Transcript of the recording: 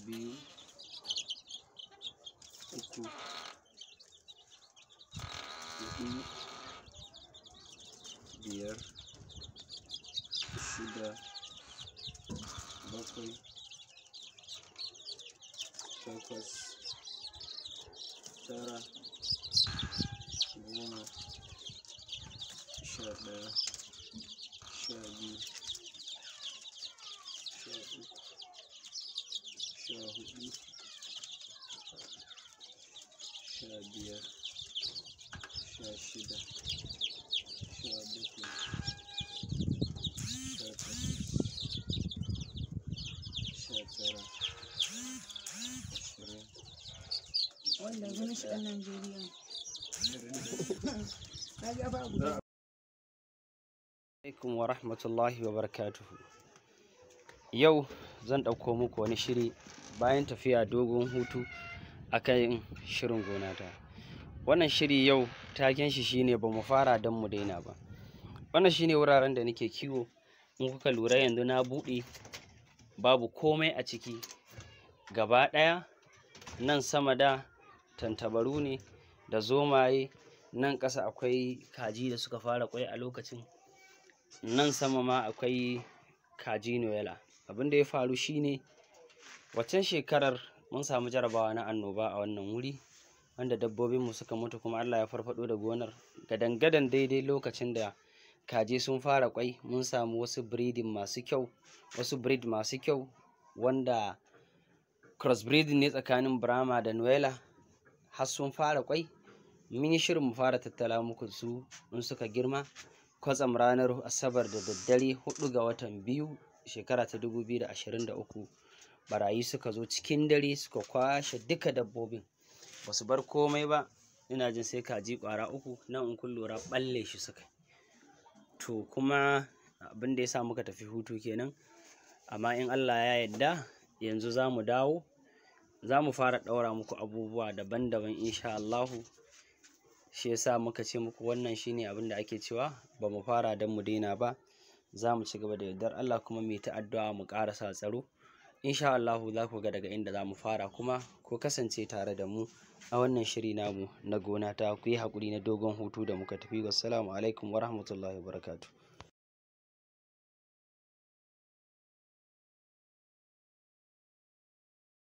biyu, uku, huɗu, biyar, shida, bakwai, takwas, tara, goma, 11, 12, 13, 14, 15, 16, 17, wanda gani shi ɗan Najeriya. Alaikum wa rahmatullahi wa barakatuhu. Yau zan ɗauko muku wani shiri bayan tafiya dogon hutu akan shirin gonata. Wannan shiri yau taken shi shine ba mu fara don mu daina ba. Wannan shine wuraren da nake kiwo. In kuka lura yanzu na buɗe babu komai a ciki gaba ɗaya. Nan sama da tantabaru ne da zomaye, nan ƙasa akwai kaji da suka fara ƙwai a lokacin, nan sama ma akwai kaji noyala. Abin da ya faru shine waccan shekarar mun samu jarabawa na annoba a wannan wuri wanda dabbobinmu suka mutu, kuma Allah ya farfado da gonar gadan-gadan daidai lokacin da kaji sun fara ƙwai. Mun samu wasu breeding masu kyau, wasu breed masu kyau wanda crossbreeding ne tsakanin Brahma da Noela, har sun fara ƙwai. Mun yi shirin mu fara tattala muku su in suka girma. Kwatsam ranar Asabar da daddare 4 ga watan 2 shekara ta 2023 barayi suka zo cikin dare suka kwashe duka dabbobin, ba su bar komai ba. Ina jin sai kaji ƙwara 3 nan in kun lura ɓalle shi suka. To kuma abin da ya sa muka tafi hutu kenan, amma in Allah ya yarda yanzu za mu dawo, za mu fara ɗaura muku abubuwa daban-daban insha Allahu. Shi yasa muka ce muku wannan shine abin da ake cewa ba mu fara don mu daina ba. Za mu ci gaba da yardar Allah kuma mu yi ta addu'a mu ƙarasa tsaro insha Allahu. Za ku ga daga inda za mu fara, kuma ku kasance tare da mu a wannan shiri namu na gona ta. Ku yi haƙuri na dogon hutu da muka tafi. Wassalamu alaikum wa rahmatullahi wa barakatuh.